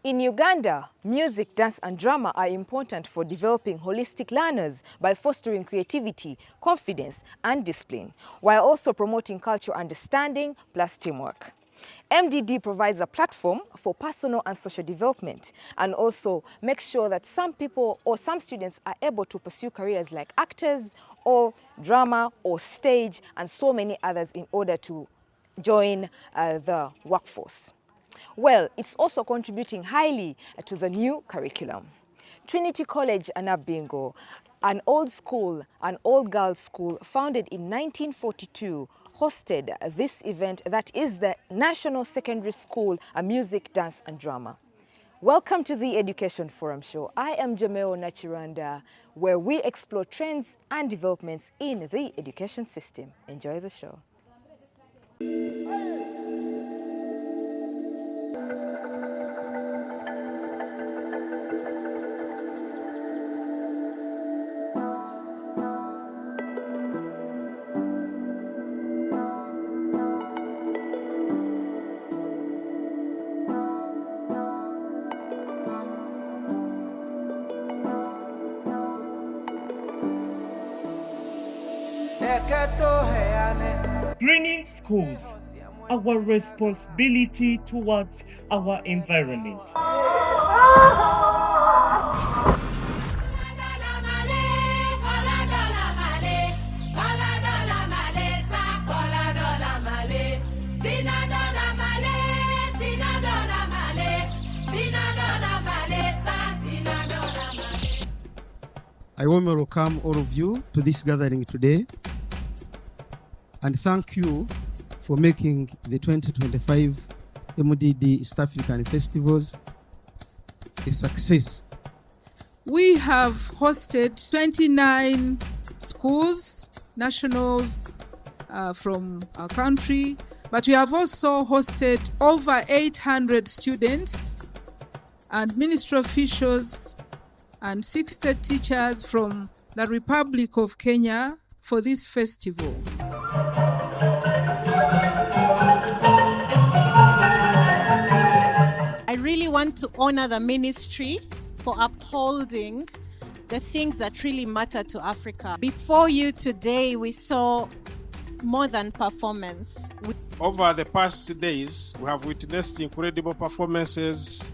In Uganda, music, dance and drama are important for developing holistic learners by fostering creativity, confidence and discipline, while also promoting cultural understanding plus teamwork. MDD provides a platform for personal and social development and also makes sure that some people or some students are able to pursue careers like actors or drama or stage and so many others in order to join the workforce. Well, it's also contributing highly to the new curriculum. Trinity College Anabingo, an all-girls school founded in 1942, hosted this event that is the National Secondary School Music, Dance and Drama. Welcome to the Education Forum Show. I am Jameo Nachiranda, where we explore trends and developments in the education system. Enjoy the show. Greening schools, our responsibility towards our environment. I warmly welcome all of you to this gathering today and thank you for making the 2025 MDD East African Festivals a success. We have hosted 29 schools, nationals from our country, but we have also hosted over 800 students and ministry officials and 60 teachers from the Republic of Kenya for this festival. I really want to honor the ministry for upholding the things that really matter to Africa. Before you today, we saw more than performance. Over the past days, we have witnessed incredible performances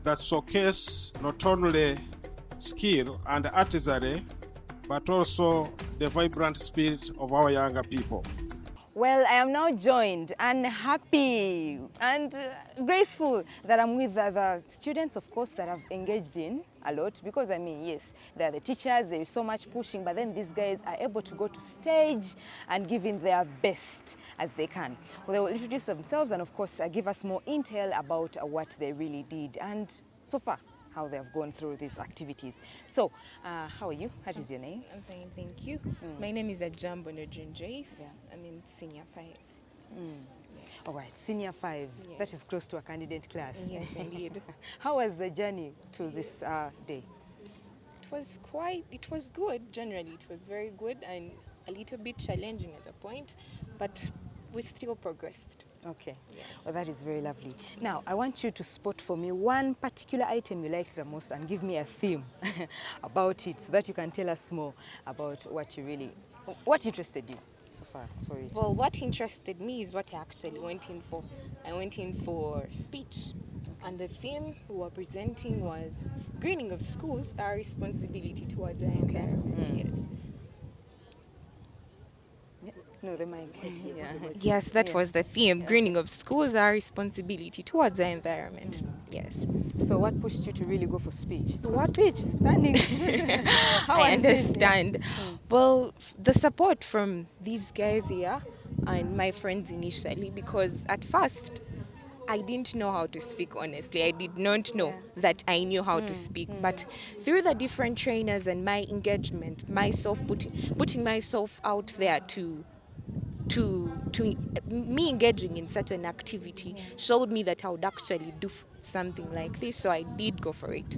that showcase not only skill and artistry, but also the vibrant spirit of our younger people. Well, I am now joined and happy and graceful that I'm with the students, of course, that I've engaged in a lot because, I mean, yes, they're the teachers, there is so much pushing, but then these guys are able to go to stage and give in their best as they can. Well, they will introduce themselves and, of course, give us more intel about what they really did and so far how they have gone through these activities. So, how are you? What is your name? I'm fine, thank you. My name is Ajambo Nojun Joyce. Yeah. I'm in senior 5. Yes. All right, senior 5. Yes. That is close to a candidate class. Yes, indeed. How was the journey to this day? It was good generally. It was very good and a little bit challenging at a point, but we still progressed. Okay, Yes. well, that is very lovely. Now, I want you to spot for me one particular item you liked the most and give me a theme about it so that you can tell us more about what interested you so far for it. Well, what interested me is what I actually went in for. I went in for speech, and the theme we were presenting was greening of schools, our responsibility towards our environment. Yes. No, the mic. Yeah. Yes, that was the theme. Greening of schools, our responsibility towards our environment. Yes. So what pushed you to really go for speech? What? Speech, standing. How I was it? understand. Well, the support from these guys here and my friends initially, because at first I didn't know how to speak, honestly. I did not know that I knew how to speak. But through the different trainers and my engagement, myself putting myself out there to me engaging in such an activity showed me that I would actually do something like this, so I did go for it.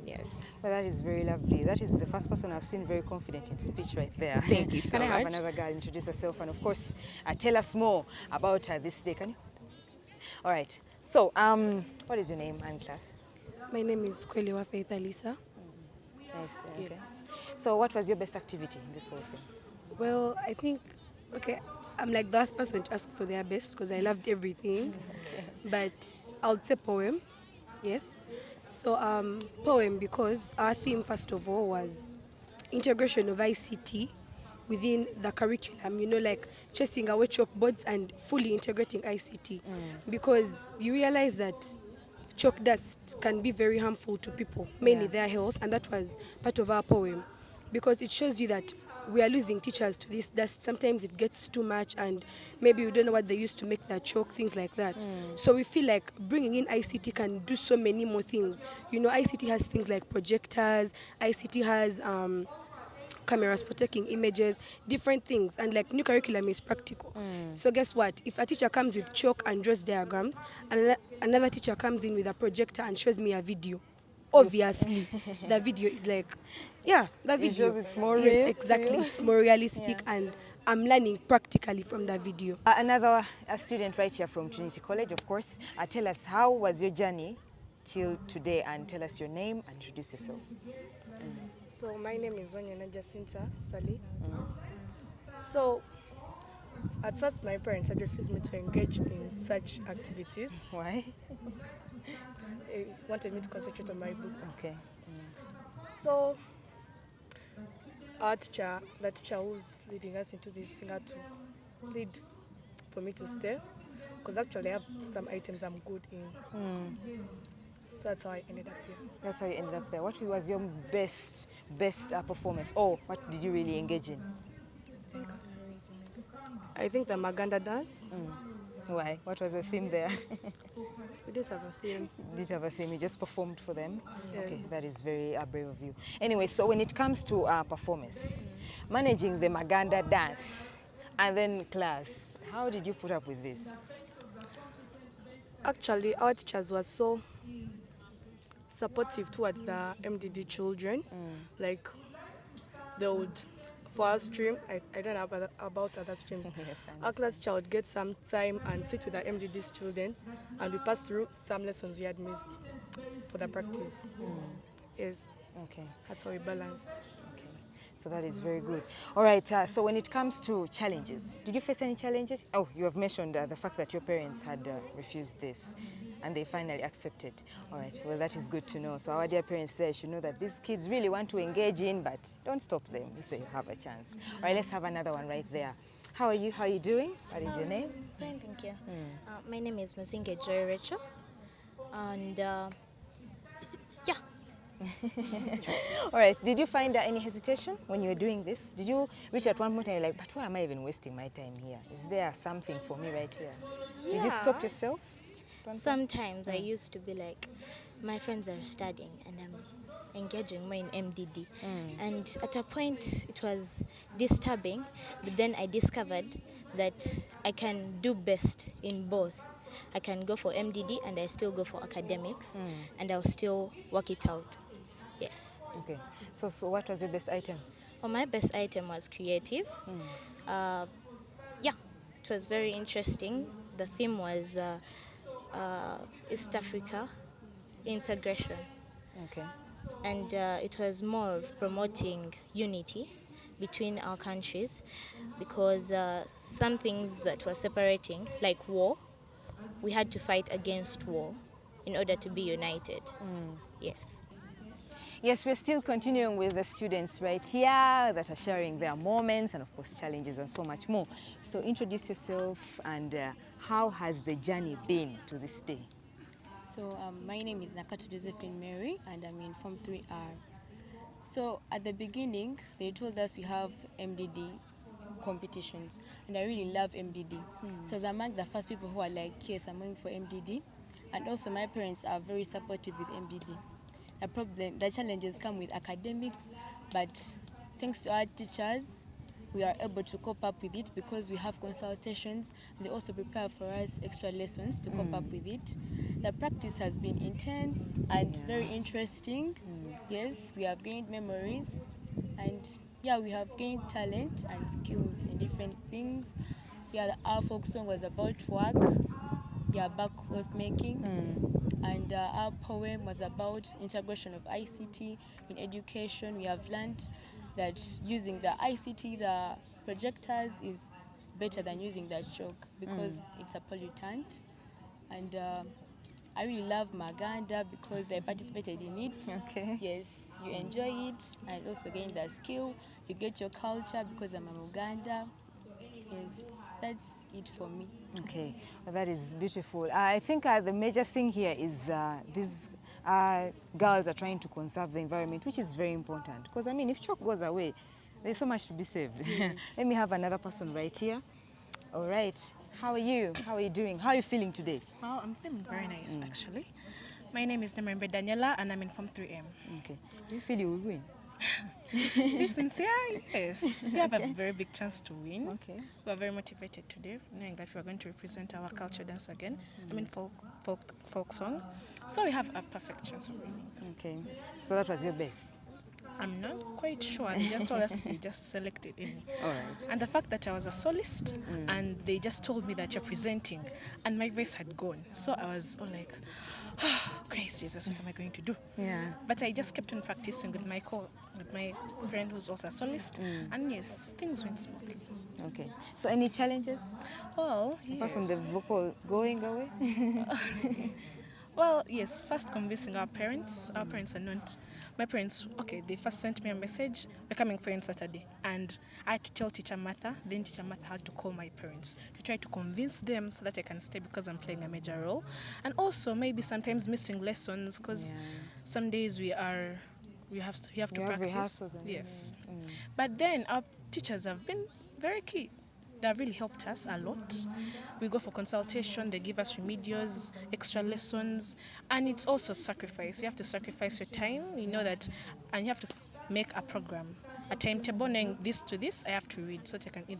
Yes. Well, that is very lovely. That is the first person I've seen very confident in speech right there. Thank you so Can I have much. another girl introduce herself and, of course, tell us more about this day? Can you? All right. So, what is your name and class? My name is Kwelewa Faith Alisa. Nice. Okay. Yes. So what was your best activity in this whole thing? Well, I think, okay, I'm like the last person to ask for their best because I loved everything. But I would say poem, yes. So poem, because our theme first of all was integration of ICT within the curriculum, you know, like chasing away chalkboards and fully integrating ICT. Because you realize that chalk dust can be very harmful to people, mainly their health, and that was part of our poem. Because it shows you that we are losing teachers to this dust. Sometimes it gets too much, and maybe we don't know what they used to make that chalk, things like that. So we feel like bringing in ICT can do so many more things. You know, ICT has things like projectors, ICT has cameras for taking images, different things, and like new curriculum is practical. So guess what? If a teacher comes with chalk and draws diagrams, and another teacher comes in with a projector and shows me a video, obviously the video is like, yeah, the video. shows it's more yes, real to exactly. you. It's more realistic, and I'm learning practically from the video. Another student right here from Trinity College, of course. Tell us, how was your journey till today, and tell us your name and introduce yourself. So my name is Wanyana Jacinta Sali. So at first my parents had refused me to engage in such activities. Why? They wanted me to concentrate on my books. Okay. So our teacher, the teacher who's leading us into this thing, had to plead for me to stay, because actually I have some items I'm good in. So that's how I ended up here. That's how you ended up there. What was your best performance? Oh, what did you really engage in? I think the Maganda dance. Why? What was the theme there? We didn't have a theme. Did you have a theme? You just performed for them? Yes. Okay, that is very brave of you. Anyway, so when it comes to performance, managing the Maganda dance and then class, how did you put up with this? Actually, our teachers were so supportive towards the MDD children. Like, they would, for our stream, I don't know about other streams. Yes, I Our class teacher would get some time and sit with the MDD students, and we passed through some lessons we had missed for the practice. Yes, Okay. that's how we balanced. Okay, so that is very good. All right, so when it comes to challenges, did you face any challenges? Oh, you have mentioned the fact that your parents had refused this and they finally accepted. All right, well, that is good to know. So our dear parents there should know that these kids really want to engage in, but don't stop them if they have a chance. All right, let's have another one right there. How are you? How are you doing? What is your name? Fine, thank you. My name is Muzinge Joy Rachel, and yeah. All right, did you find any hesitation when you were doing this? Did you reach at one point and you're like, but why am I even wasting my time here? Is there something for me right here? Did you stop Yeah. yourself? Sometimes I used to be like, my friends are studying and I'm engaging more in MDD. And at a point it was disturbing, but then I discovered that I can do best in both. I can go for MDD and I still go for academics, and I'll still work it out. Yes. Okay, so what was your best item? Well, my best item was creative. Yeah, it was very interesting. The theme was East Africa integration, Okay. and it was more of promoting unity between our countries, because some things that were separating, like war, we had to fight against war in order to be united. Yes. Yes, we're still continuing with the students right here that are sharing their moments and of course challenges and so much more. So introduce yourself, and how has the journey been to this day? So my name is Nakato Josephine Mary, and I'm in Form 3R. So at the beginning, they told us we have MDD competitions, and I really love MDD. So I was among the first people who are like, yes, I'm going for MDD. And also my parents are very supportive with MDD. The challenges come with academics, but thanks to our teachers, we are able to cope up with it because we have consultations, and they also prepare for us extra lessons to cope up with it. The practice has been intense and very interesting. Yes, we have gained memories, and yeah, we have gained talent and skills in different things. Yeah, our folk song was about work. back cloth making. And our poem was about integration of ICT in education. We have learned that using the ICT, the projectors, is better than using the chalk because it's a pollutant. And I really love Maganda because I participated in it. Okay. Yes, you enjoy it and also gain the skill. You get your culture because I'm a Muganda. Yes, that's it for me. Okay, well, that is beautiful. I think the major thing here is these girls are trying to conserve the environment, which is very important. Because, I mean, if chalk goes away, there's so much to be saved. Yes. Let me have another person right here. All right. How are you? How are you doing? How are you feeling today? Oh, I'm feeling very nice, actually. My name is Nemembe Daniela, and I'm in Form 3M. Okay. Do you feel you will win? Listen, yes. We have a very big chance to win. Okay. We are very motivated today, knowing that we are going to represent our culture dance again. I mean, folk song. So we have a perfect chance of winning. Okay. So that was your best? I'm not quite sure. They just told us they just selected me. All right. And the fact that I was a soloist and they just told me that you're presenting and my voice had gone. So I was all like, oh, Grace Jesus, what am I going to do? Yeah. But I just kept on practicing with my friend who's also a soloist. And yes, things went smoothly. Okay. So any challenges? Well, yes. Apart from the vocal going away? Well, yes, first convincing our parents. Our parents are not... My parents, okay, they first sent me a message, we're coming for you on Saturday. And I had to tell Teacher Martha, then Teacher Martha had to call my parents to try to convince them so that I can stay because I'm playing a major role. And also maybe sometimes missing lessons because some days we have to practice. Yes. But then our teachers have been very key. They have really helped us a lot. We go for consultation, they give us remedios, extra lessons, and it's also sacrifice. You have to sacrifice your time, you know that, and you have to make a program, a timetable, knowing this to this, I have to read so that I can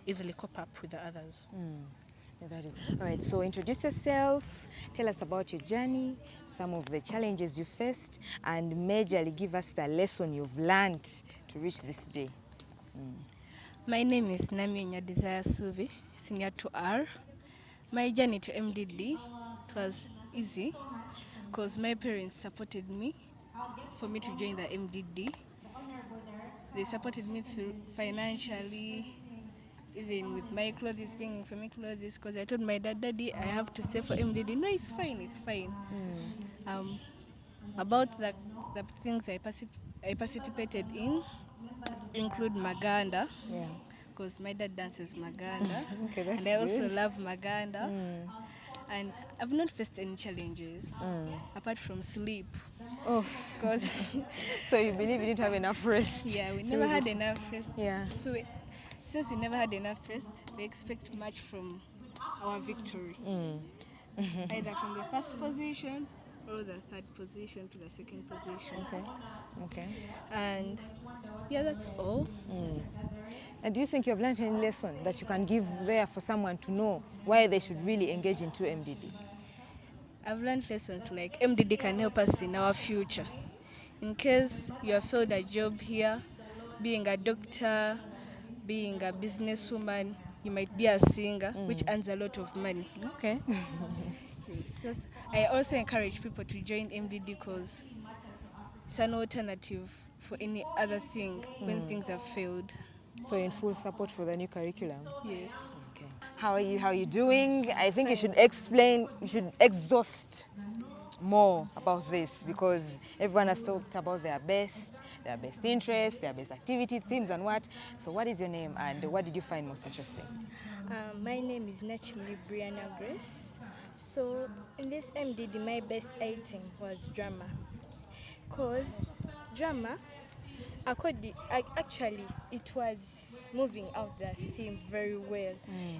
easily cope up with the others. All right, so introduce yourself, tell us about your journey, some of the challenges you faced, and majorly give us the lesson you've learned to reach this day. My name is Namienya Desire Suvi, senior to R. My journey to MDD, it was easy because my parents supported me for me to join the MDD. They supported me through financially, even with my clothes, paying for my clothes, because I told my Daddy, I have to save for MDD. No, it's fine. About the things I participated in, include Maganda, because my dad dances Maganda, and I also love Maganda. And I've not faced any challenges apart from sleep. Oh, because so you believe you didn't have enough rest? Yeah, we never had enough rest. Yeah. So since we never had enough rest, we expect much from our victory, either from the first position or the third position to the second position. Okay. And yeah, that's all. And do you think you have learned any lesson that you can give there for someone to know why they should really engage into MDD? I've learned lessons like MDD can help us in our future. In case you have failed a job here, being a doctor, being a businesswoman, you might be a singer, which earns a lot of money. Okay. Yes. I also encourage people to join MDD because it's an alternative for any other thing when things have failed. So in full support for the new curriculum? Yes. Okay. How are you doing? I think you should exhaust more about this because everyone has talked about their best interests, their best activities, themes and what. So what is your name and what did you find most interesting? My name is Nachimli Brianna Grace. So in this MDD, my best item was drama. Because drama, actually, it was moving out the theme very well.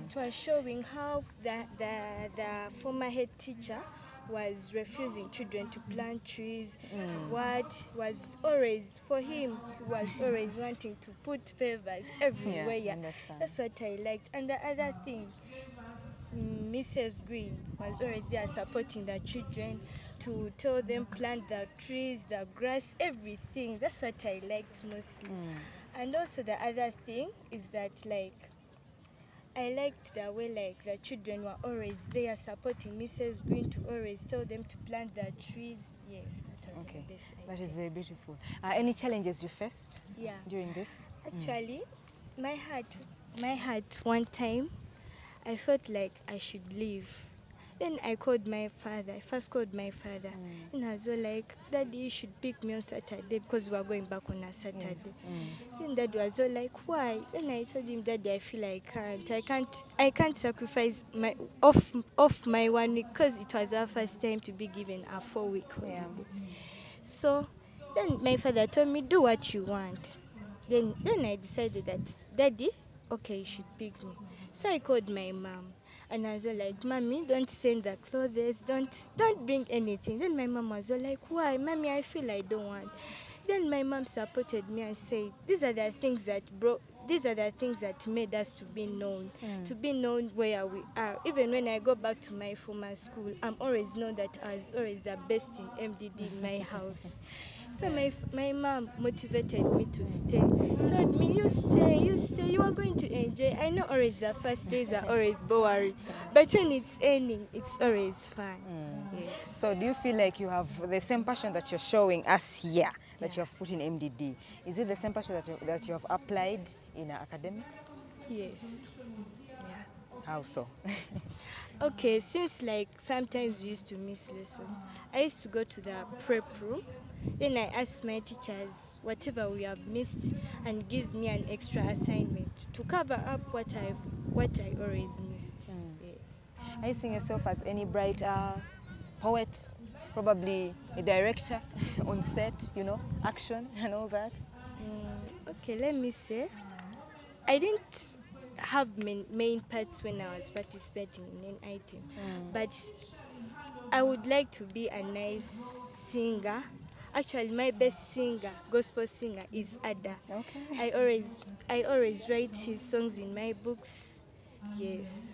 It was showing how the former head teacher was refusing children to plant trees. What was always, for him, he was always wanting to put pavers everywhere. Yeah, that's what I liked. And the other thing, Mrs. Green was always there supporting the children to tell them plant the trees, the grass, everything. That's what I liked mostly. And also the other thing is that I liked the way like the children were always there supporting Mrs. Green to always tell them to plant their trees. Yes, that was my best idea. That is very beautiful. Any challenges you faced during this? Actually, my heart one time, I felt like I should leave. Then I called my father. I first called my father. And I was all like, Daddy, you should pick me on Saturday because we are going back on a Saturday. Then Dad was all like, why? When I told him, Daddy, I feel I can't sacrifice my off my 1 week because it was our first time to be given a 4-week holiday. So then my father told me, do what you want. Then I decided that, Daddy, okay, you should pick me. So I called my mom. And I was all like, Mommy, don't send the clothes, don't bring anything. Then my mom was all like, why? Mommy, I feel I don't want. Then my mom supported me and said, these are the things that made us to be known where we are. Even when I go back to my former school, I'm always known that I was always the best in MDD in my house. So my mom motivated me to stay. Told me, you stay, you are going to enjoy. I know always the first days are always boring, but when it's ending, it's always fun. Yes. So do you feel like you have the same passion that you're showing us here, that you have put in MDD? Is it the same passion that you have applied in academics? Yes. How so? Okay, since like sometimes we used to miss lessons, I used to go to the prep room. Then I ask my teachers whatever we have missed and gives me an extra assignment to cover up what I always missed. Yes. Are you seeing yourself as any bright poet, probably a director on set, action and all that? Okay, let me say, I didn't have main parts when I was participating in an item, but I would like to be a nice singer. Actually, my best singer, gospel singer, is Ada. Okay. I always write his songs in my books. Yes.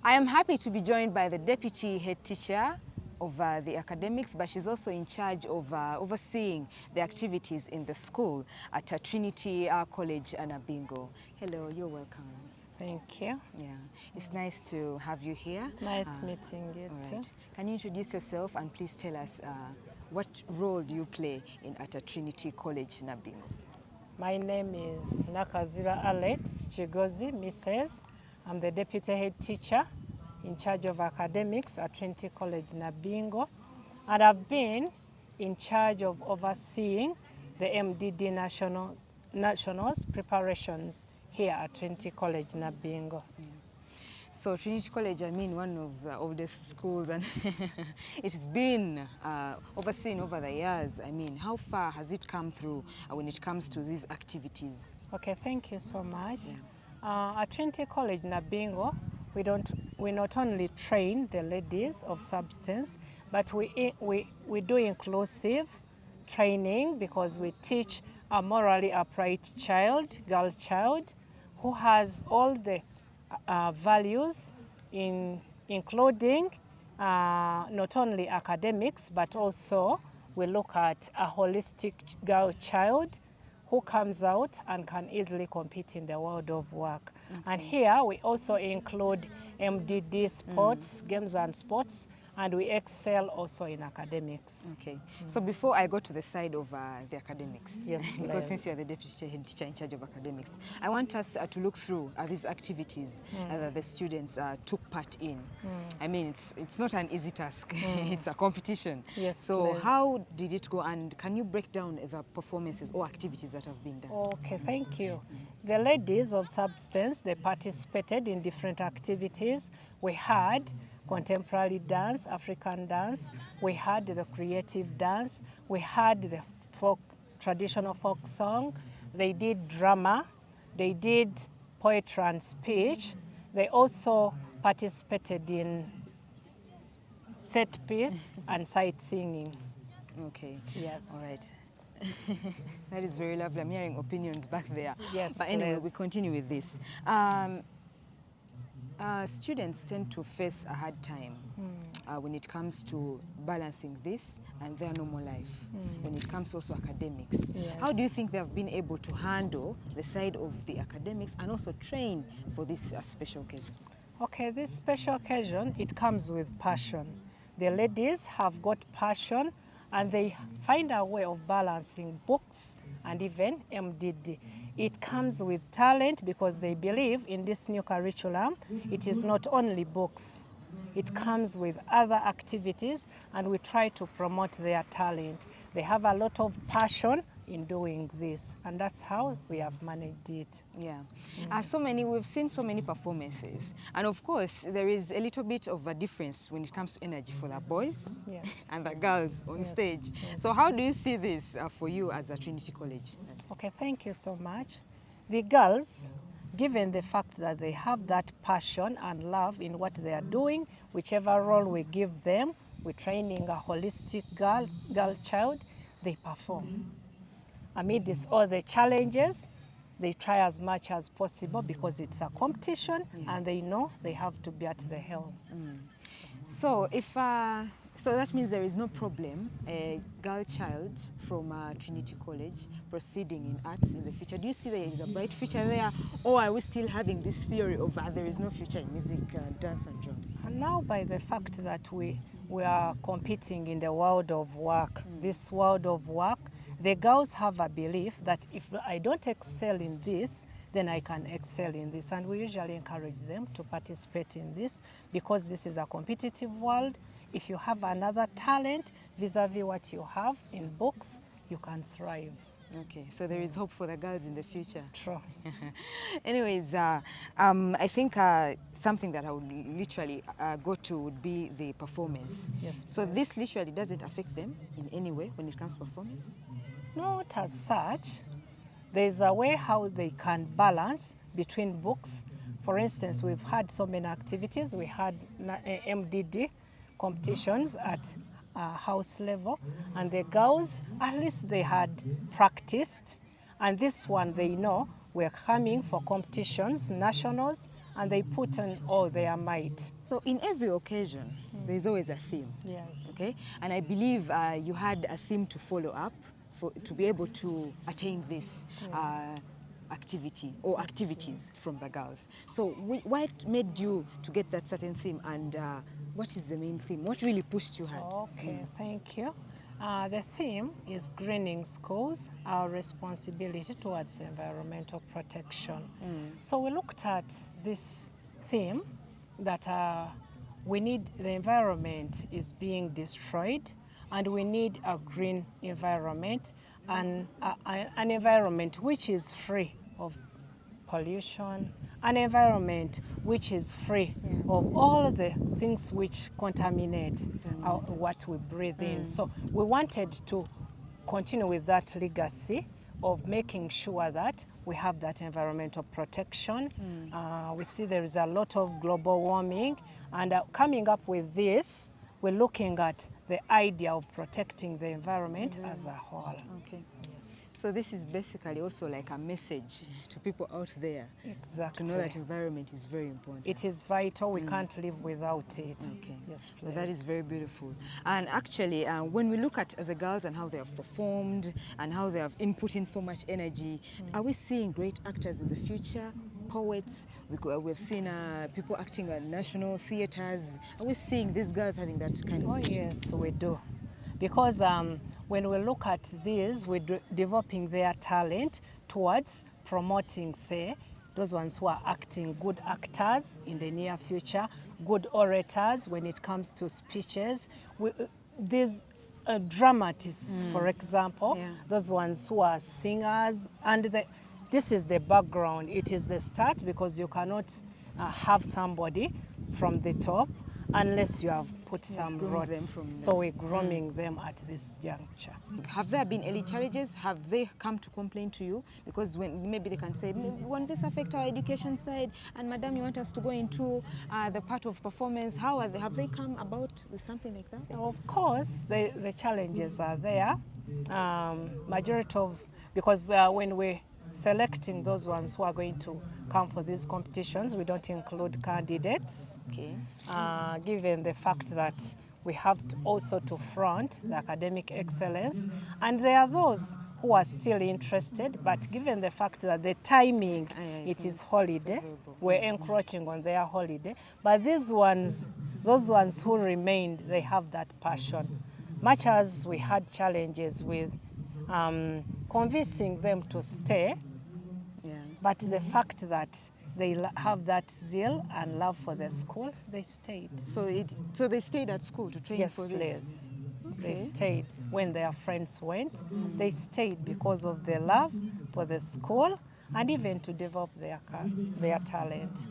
I am happy to be joined by the deputy head teacher of the academics, but she's also in charge of overseeing the activities in the school at Trinity College, Nabingo. Hello, you're welcome. Thank you. Yeah, it's nice to have you here. Nice meeting you too. Can you introduce yourself and please tell us what role do you play at Trinity College, Nabingo? My name is Nakaziba Alex Chigozi, Mrs. I'm the deputy head teacher in charge of academics at Trinity College, Nabingo. And I've been in charge of overseeing the MDD Nationals preparations here at Trinity College, Nabingo. So Trinity College, I mean, one of the oldest schools, and it's been overseen over the years. I mean, how far has it come through when it comes to these activities? Okay, thank you so much. At Trinity College, Nabingo, we not only train the ladies of substance, but we do inclusive training because we teach a morally upright child, girl child, who has all the values including not only academics, but also we look at a holistic girl child who comes out and can easily compete in the world of work. And here we also include MDD sports, games and sports, and we excel also in academics. Okay. So before I go to the side of the academics, yes, because since you are the deputy head teacher in charge of academics, I want us to look through these activities that the students took part in. I mean, it's not an easy task. It's a competition. Yes. So how did it go, and can you break down the performances or activities that have been done? Okay, thank you. The ladies of substance, they participated in different activities. We had contemporary dance, African dance, we had the creative dance, we had the traditional folk song, they did drama, they did poetry and speech, they also participated in set piece and sight singing. Okay. Yes. All right. That is very lovely. I'm hearing opinions back there. Yes, but anyway, we continue with this. Students tend to face a hard time when it comes to balancing this and their normal life, when it comes also academics. Yes. How do you think they have been able to handle the side of the academics and also train for this special occasion? Okay, this special occasion, it comes with passion. The ladies have got passion and they find a way of balancing books and even MDD. It comes with talent because they believe in this new curriculum. It is not only books. It comes with other activities and we try to promote their talent. They have a lot of passion in doing this and that's how we have managed it. Yeah. We've seen so many performances and of course there is a little bit of a difference when it comes to energy for the boys and the girls on stage. So how do you see this for you as a Trinity College? Okay, thank you so much. The girls, given the fact that they have that passion and love in what they are doing, whichever role we give them, we're training a holistic girl child, they perform. Amidst all the challenges, they try as much as possible because it's a competition and they know they have to be at the helm. So so that means there is no problem a girl child from Trinity College proceeding in arts in the future. Do you see there is a bright future there, or are we still having this theory of there is no future in music, dance and drama? And now by the fact that we are competing in the world of work, this world of work, the girls have a belief that if I don't excel in this, then I can excel in this. And we usually encourage them to participate in this because this is a competitive world. If you have another talent vis-a-vis what you have in books, you can thrive. Okay, so there is hope for the girls in the future. True. Anyways, I think something that I would literally go to would be the performance. Yes. So this literally doesn't affect them in any way when it comes to performance? Not as such. There's a way how they can balance between books. For instance, we've had so many activities. We had MDD competitions at house level, and the girls, at least they had practiced, and this one they know we're coming for competitions, nationals, and they put on all their might. So in every occasion, there's always a theme. Yes. Okay, and I believe you had a theme to follow up to be able to attain this activity or activities from the girls. So what made you to get that certain theme, and what is the main theme? What really pushed you hard? Okay, thank you. The theme is greening schools, our responsibility towards environmental protection. So we looked at this theme that we need, the environment is being destroyed and we need a green environment and an environment which is free of pollution, an environment which is free of all the things which contaminate what we breathe in. So we wanted to continue with that legacy of making sure that we have that environmental protection. We see there is a lot of global warming, and coming up with this, we're looking at the idea of protecting the environment as a whole. Okay. So this is basically also like a message to people out there. Exactly. To know that environment is very important. It is vital. We can't live without it. Okay. Yes, please. Well, that is very beautiful. And actually, when we look at the girls and how they have performed and how they have input in so much energy, are we seeing great actors in the future? Poets, we've seen people acting at national theaters. Are we seeing these girls having that kind of future? Yes, we do. Because when we look at these, we're developing their talent towards promoting, say, those ones who are acting, good actors in the near future, good orators when it comes to speeches. These dramatists, for example, those ones who are singers, and this is the background. It is the start, because you cannot have somebody from the top unless you have put some roots. So we're grooming them at this juncture. Have there been any challenges? Have they come to complain to you? Because when maybe they can say, won't this affect our education side? And madam, you want us to go into the part of performance. How are they? Have they come about with something like that? Of course, the challenges are there. Majority of, because when we selecting those ones who are going to come for these competitions. We don't include candidates, given the fact that we have to also to front the academic excellence. And there are those who are still interested, but given the fact that the timing, it is holiday, we're encroaching on their holiday. But these ones, those ones who remained, they have that passion. Much as we had challenges with convincing them to stay, but the fact that they have that zeal and love for the school, they stayed. So they stayed at school to train for this? Yes, they stayed. When their friends went, they stayed because of their love for the school and even to develop their talent.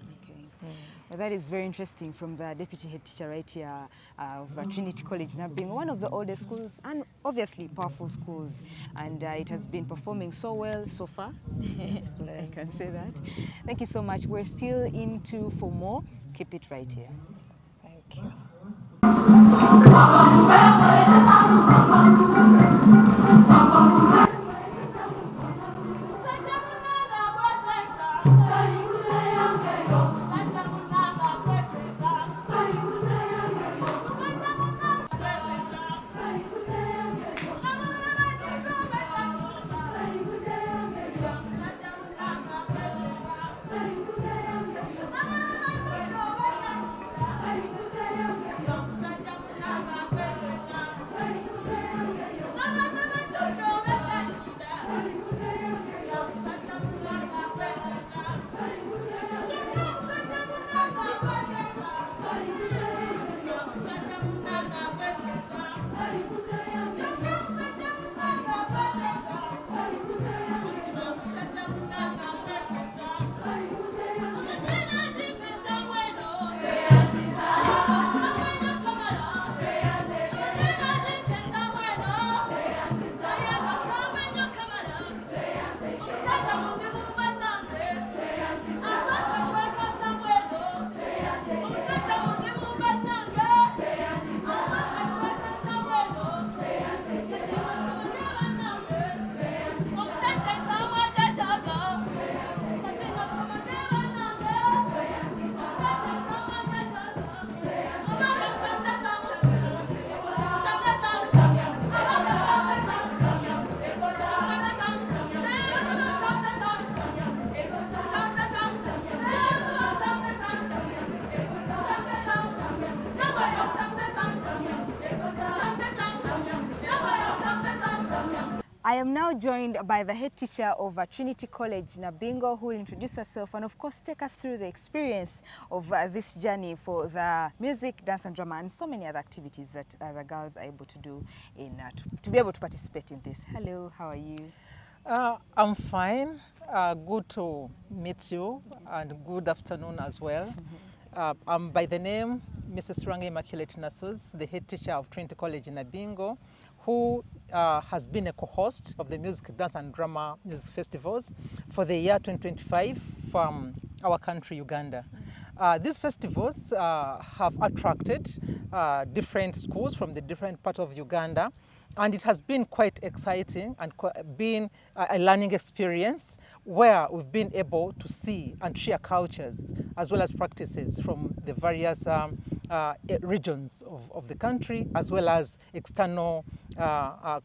Well, that is very interesting from the deputy head teacher right here of Trinity College Nabingo, one of the oldest schools and obviously powerful schools, and it has been performing so well so far. Yes, I can say that. Thank you so much. We're still into for more. Keep it right here. Thank you. I am now joined by the head teacher of Trinity College Nabingo, who will introduce herself and of course take us through the experience of this journey for the music, dance and drama and so many other activities that the girls are able to do in to be able to participate in this. Hello, how are you? I'm fine. Good to meet you and good afternoon as well. I'm by the name Mrs. Rangi Immaculate Nasus, the head teacher of Trinity College Nabingo, who has been a co-host of the Music, Dance and Drama Music Festivals for the year 2025 from our country, Uganda. These festivals have attracted different schools from the different parts of Uganda, and it has been quite exciting and been a learning experience where we've been able to see and share cultures as well as practices from the various regions of the country, as well as external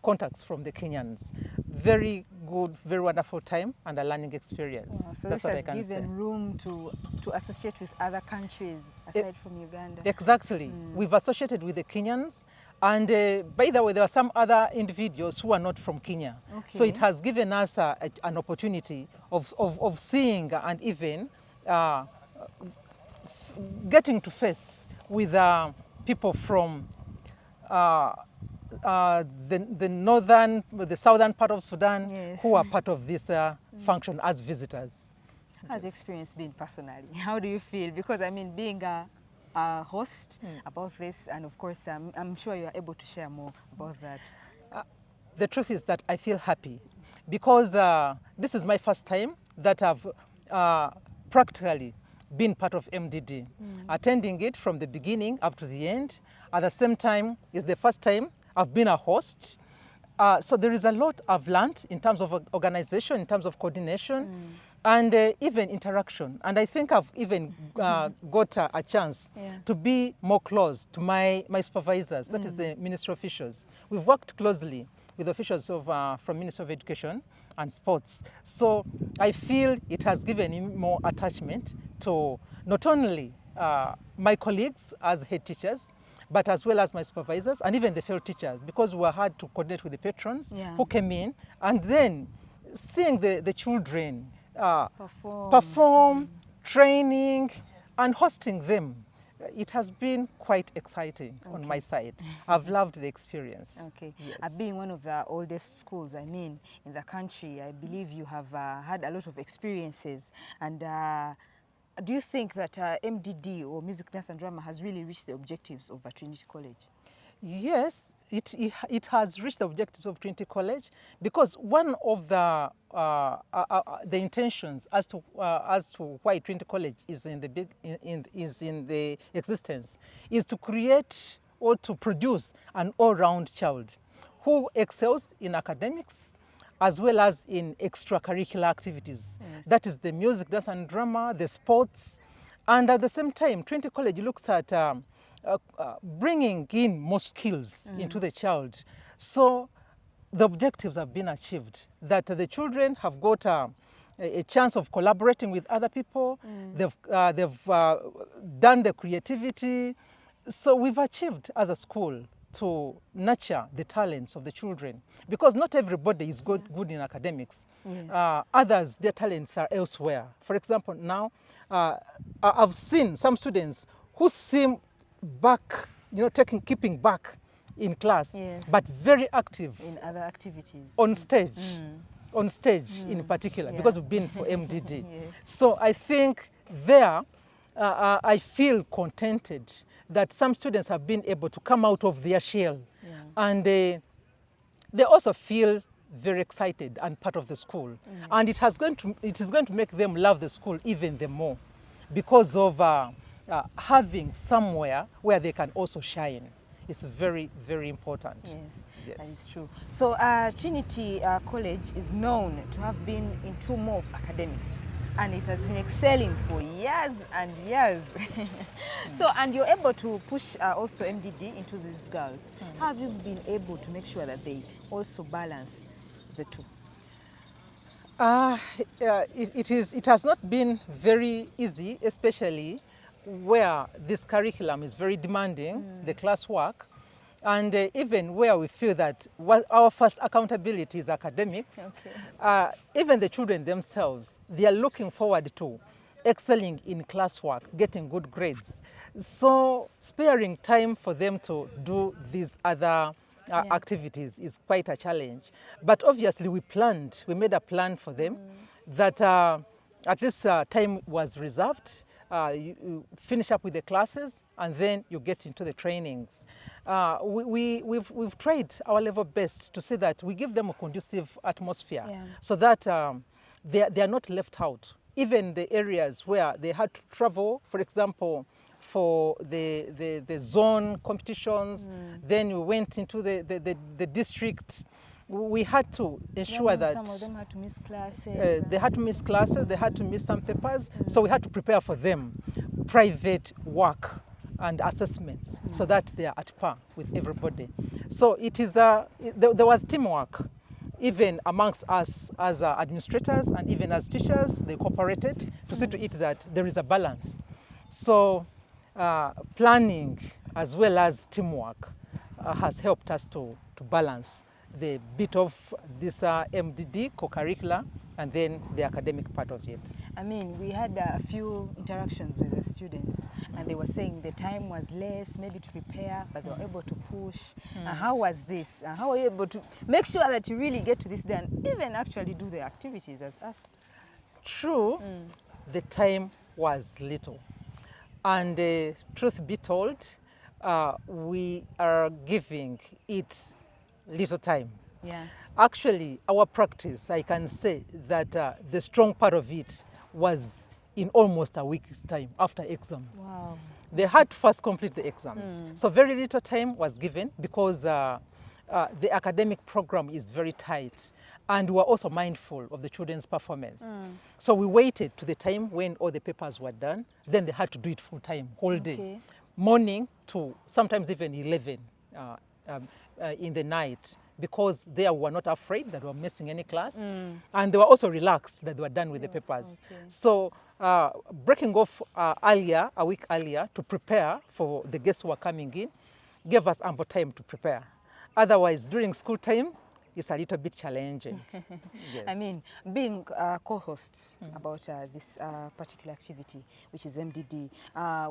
contacts from the Kenyans. Very good, very wonderful time and a learning experience. Oh, so that's this what has I can say. given room to associate with other countries aside from Uganda. Exactly. We've associated with the Kenyans, and by the way, there are some other individuals who are not from Kenya. So it has given us an opportunity of seeing and even getting to face with people from the southern part of Sudan, who are part of this function as visitors. How's the experience been personally? How do you feel? Because I mean, being a host about this, and of course, I'm sure you are able to share more about that. The truth is that I feel happy because this is my first time that I've practically been part of MDD, attending it from the beginning up to the end. At the same time, it's the first time I've been a host, So there is a lot I've learned in terms of organization, in terms of coordination, and even interaction. And I think I've even got a chance to be more close to my supervisors, that is the ministry officials. We've worked closely with officials of, from Ministry of Education and Sports. So I feel it has given me more attachment to not only my colleagues as head teachers, but as well as my supervisors and even the field teachers, because we had to coordinate with the patrons who came in, and then seeing the children perform, training, and hosting them. It has been quite exciting on my side. I've loved the experience. Okay. Yes. Being one of the oldest schools, I mean, in the country, I believe you have had a lot of experiences. And do you think that MDD, or Music, Dance and Drama, has really reached the objectives of Trinity College? Yes, it has reached the objectives of Trinity College, because one of the intentions as to why Trinity College is in the existence is to create or to produce an all-round child who excels in academics as well as in extracurricular activities. Yes. That is the music, dance and drama, the sports, and at the same time, Trinity College looks at bringing in more skills into the child. So the objectives have been achieved, that the children have got a chance of collaborating with other people. They've done the creativity. So we've achieved as a school to nurture the talents of the children, because not everybody is good in academics. Yes. Others, their talents are elsewhere. For example, now I've seen some students who seem back, keeping back in class, but very active in other activities, on stage, in particular, because we've been for MDD. Yes. So I think there, I feel contented that some students have been able to come out of their shell, and they also feel very excited and part of the school, and it is going to make them love the school even the more, because of having somewhere where they can also shine. It's very, very important. Yes, that is true. So Trinity College is known to have been into more of academics, and it has been excelling for years and years. So, and you're able to push also MDD into these girls. How have you been able to make sure that they also balance the two? It has not been very easy, especially where this curriculum is very demanding, the classwork, and even where we feel that our first accountability is academics. Even the children themselves, they are looking forward to excelling in classwork, getting good grades. So sparing time for them to do these other activities is quite a challenge. But obviously we made a plan for them that at least time was reserved. You finish up with the classes and then you get into the trainings. We've tried our level best to see that we give them a conducive atmosphere, so that they are not left out. Even the areas where they had to travel, for example, for the zone competitions, then we went into the district. We had to ensure that some of them had to miss classes. They had to miss classes, they had to miss some papers, so we had to prepare for them private work and assessments so that they are at par with everybody. So it is there was teamwork, even amongst us as administrators and even as teachers. They cooperated to see to it that there is a balance. So planning as well as teamwork has helped us to balance the bit of this MDD co-curricular and then the academic part of it. I mean, we had a few interactions with the students, and they were saying the time was less, maybe to prepare, but they were able to push. How was this? How were you able to make sure that you really get to this day and even actually do the activities as asked? True, the time was little. And truth be told, we are giving it little time. Actually, our practice, I can say that the strong part of it was in almost a week's time after exams. They had to first complete the exams. So very little time was given because the academic program is very tight, and we're also mindful of the children's performance. So we waited to the time when all the papers were done, then they had to do it full time, whole day, morning to sometimes even 11 in the night, because they were not afraid that we were missing any class, and they were also relaxed that they were done with the papers. So breaking off a week earlier to prepare for the guests who were coming in, gave us ample time to prepare. Otherwise, during school time, it's a little bit challenging. Yes. I mean, being co-hosts about this particular activity, which is MDD,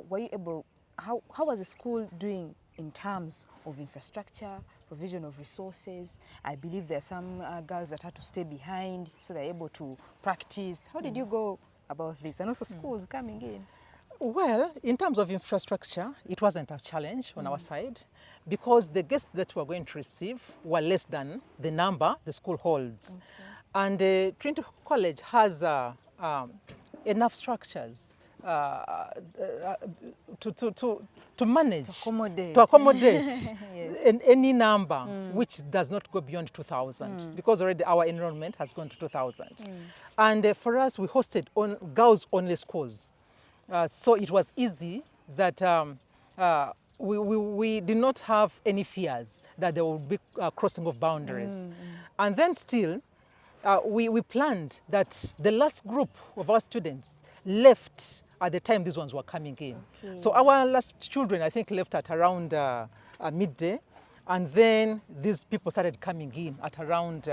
were you able, how was the school doing in terms of infrastructure, provision of resources? I believe there are some girls that had to stay behind so they're able to practice. How did you go about this? And also schools coming in. Well, in terms of infrastructure, it wasn't a challenge on our side, because the guests that we were going to receive were less than the number the school holds. And Trinity College has enough structures to manage, to accommodate any number which does not go beyond 2,000, because already our enrollment has gone to 2,000. And for us, we hosted girls-only schools. So it was easy that we did not have any fears that there would be crossing of boundaries. And then still, we planned that the last group of our students left at the time these ones were coming in. So our last children, I think, left at around midday, and then these people started coming in at around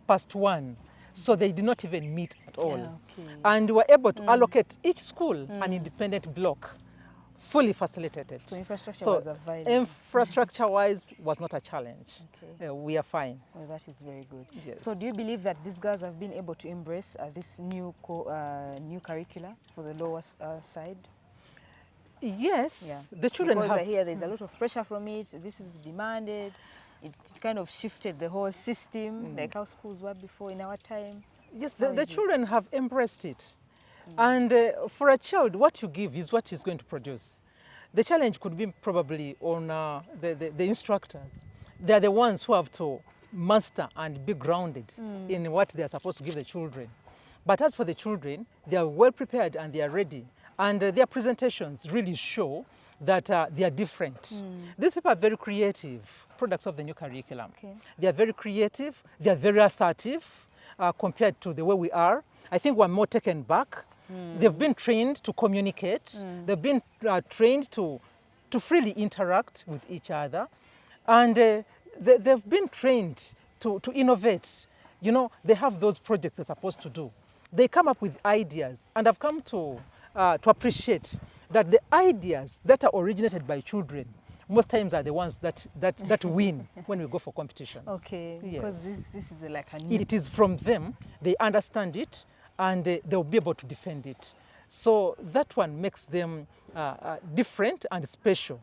past 1. So they did not even meet at all. And we were able to allocate each school an independent block, fully facilitated. So infrastructure was available. Infrastructure-wise was not a challenge. We are fine. Well, that is very good. Yes. So do you believe that these girls have been able to embrace this new curricula for the lower side? Yes, the children because have. I hear there's a lot of pressure from it. This is demanded. It kind of shifted the whole system, like how schools were before in our time. Yes, the children have embraced it. And for a child, what you give is what he's going to produce. The challenge could be probably on the instructors. They're the ones who have to master and be grounded in what they're supposed to give the children. But as for the children, they are well prepared and they are ready. And their presentations really show that they are different. These people are very creative, products of the new curriculum. They are very creative, they are very assertive compared to the way we are. I think we're more taken back. They've been trained to communicate. They've been trained to freely interact with each other. And they've been trained to innovate. You know, they have those projects they're supposed to do. They come up with ideas, and I've come to appreciate that the ideas that are originated by children most times are the ones that win when we go for competitions. Because this is like a new... It is from them, they understand it, and they'll be able to defend it. So that one makes them different and special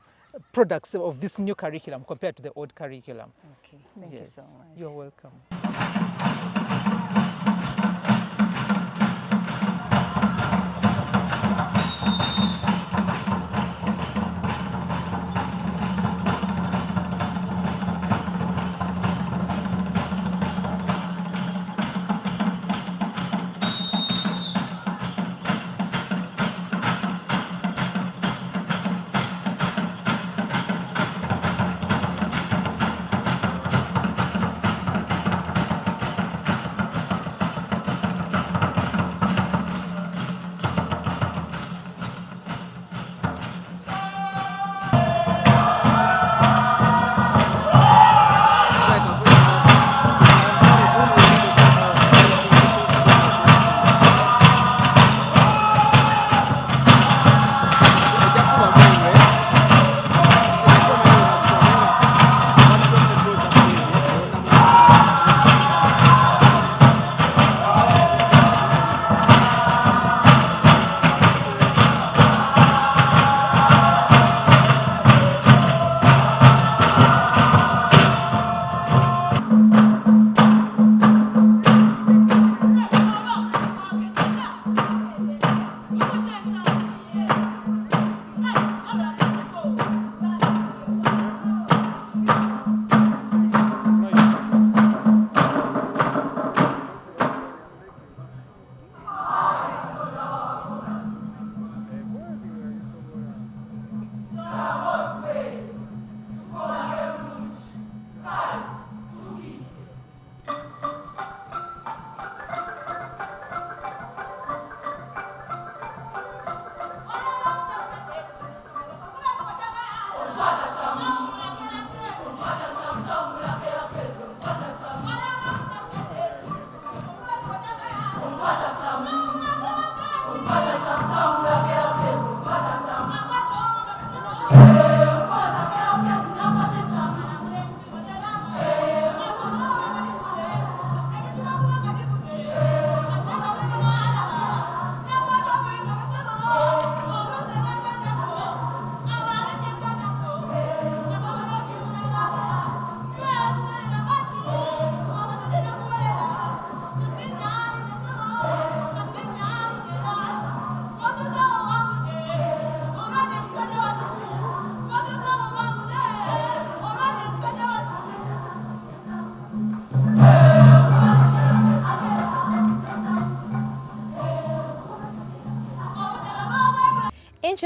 products of this new curriculum compared to the old curriculum. Thank you so much. You're welcome.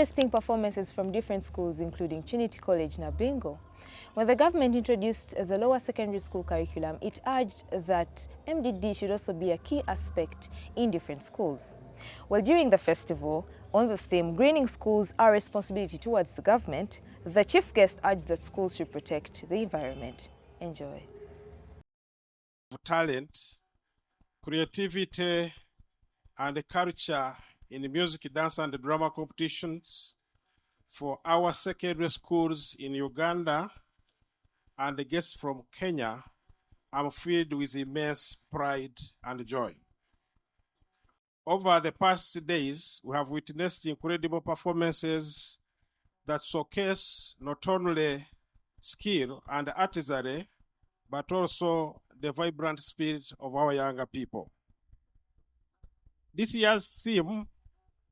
interesting performances from different schools, including Trinity College Nabingo. When the government introduced the lower secondary school curriculum, it urged that MDD should also be a key aspect in different schools. Well, during the festival, on the theme, greening schools, our responsibility towards the government, the chief guest urged that schools should protect the environment. Enjoy. Talent, creativity, and culture in music, dance, and drama competitions for our secondary schools in Uganda and the guests from Kenya, I'm filled with immense pride and joy. Over the past days, we have witnessed incredible performances that showcase not only skill and artistry, but also the vibrant spirit of our younger people. This year's theme,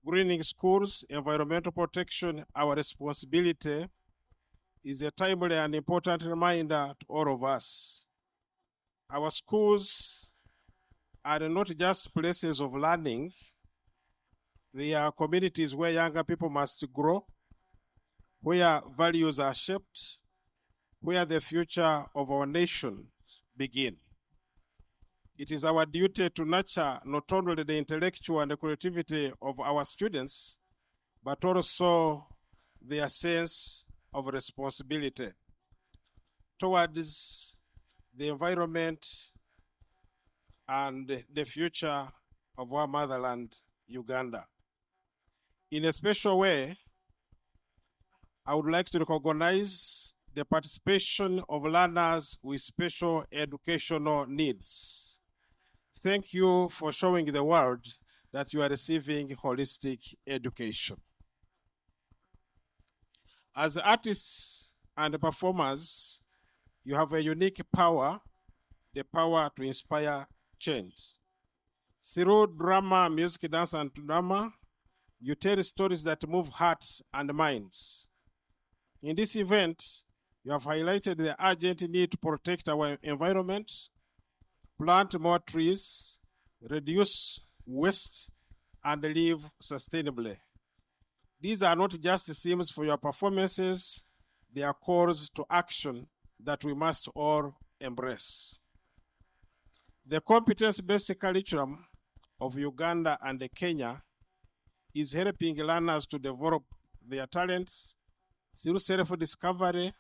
Greening Schools, Environmental Protection, Our Responsibility, is a timely and important reminder to all of us. Our schools are not just places of learning, they are communities where younger people must grow, where values are shaped, where the future of our nation begins. It is our duty to nurture not only the intellectual and the creativity of our students, but also their sense of responsibility towards the environment and the future of our motherland, Uganda. In a special way, I would like to recognize the participation of learners with special educational needs. Thank you for showing the world that you are receiving holistic education. As artists and performers, you have a unique power, the power to inspire change. Through drama, music, dance, and drama, you tell stories that move hearts and minds. In this event, you have highlighted the urgent need to protect our environment, plant more trees, reduce waste, and live sustainably. These are not just themes for your performances, they are calls to action that we must all embrace. The competence-based curriculum of Uganda and Kenya is helping learners to develop their talents through self-discovery,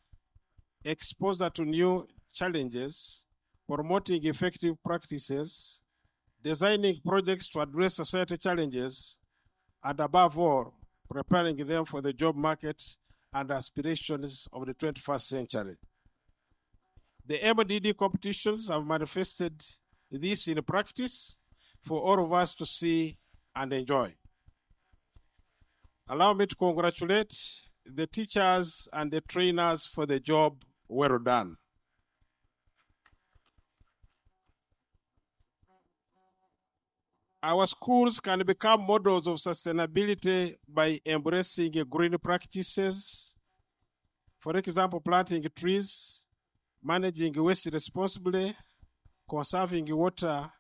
exposure to new challenges, promoting effective practices, designing projects to address society challenges, and above all, preparing them for the job market and aspirations of the 21st century. The MDD competitions have manifested this in practice for all of us to see and enjoy. Allow me to congratulate the teachers and the trainers for the job well done. Our schools can become models of sustainability by embracing green practices. For example, planting trees, managing waste responsibly, conserving water,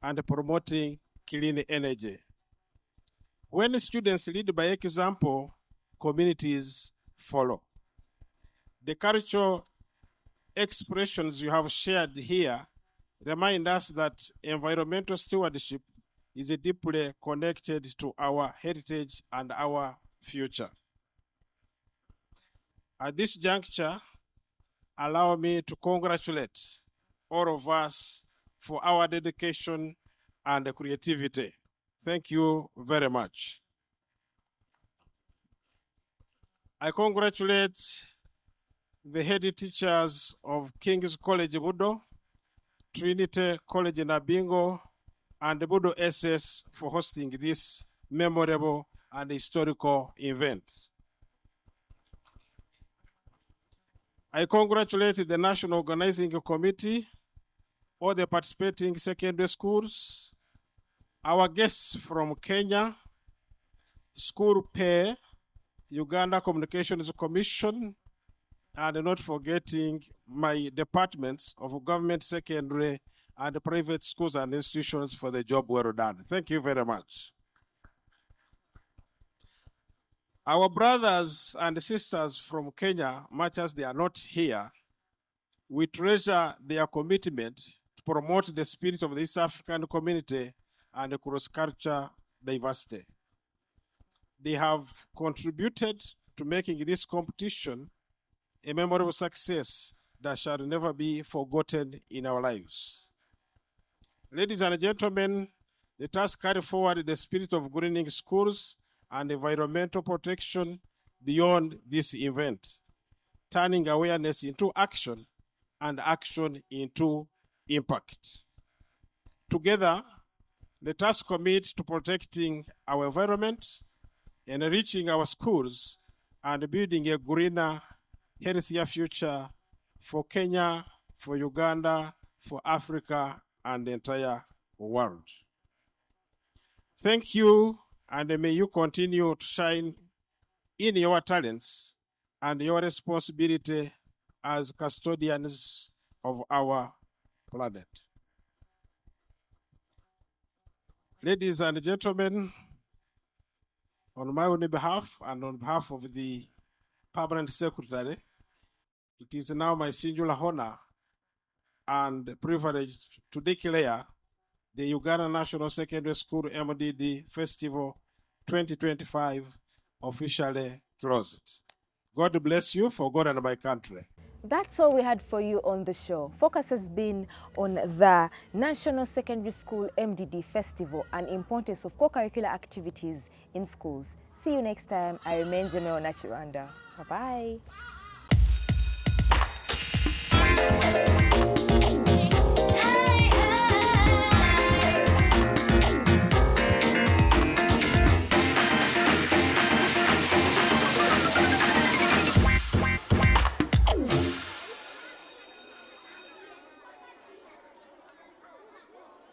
and promoting clean energy. When students lead by example, communities follow. The cultural expressions you have shared here remind us that environmental stewardship is deeply connected to our heritage and our future. At this juncture, allow me to congratulate all of us for our dedication and creativity. Thank you very much. I congratulate the head teachers of King's College Budo, Trinity College Nabingo, and the Budo SS for hosting this memorable and historical event. I congratulate the National Organizing Committee, all the participating secondary schools, our guests from Kenya, School Pay, Uganda Communications Commission, and not forgetting my departments of government, secondary, and private schools and institutions for the job well done. Thank you very much. Our brothers and sisters from Kenya, much as they are not here, we treasure their commitment to promote the spirit of the East African community and cross-culture diversity. They have contributed to making this competition a memorable success that shall never be forgotten in our lives. Ladies and gentlemen, let us carry forward the spirit of greening schools and environmental protection beyond this event, turning awareness into action and action into impact. Together, let us commit to protecting our environment, enriching our schools, and building a greener, healthier future for Kenya, for Uganda, for Africa, and the entire world. Thank you, and may you continue to shine in your talents and your responsibility as custodians of our planet. Ladies and gentlemen, on my own behalf and on behalf of the Permanent Secretary, it is now my singular honor and privilege to declare the Uganda National Secondary School MDD Festival 2025 officially closed. God bless you for God and my country. That's all we had for you on the show. Focus has been on the National Secondary School MDD Festival and importance of co-curricular activities in schools. See you next time. I remain Jamel Nachiranda. Bye-bye.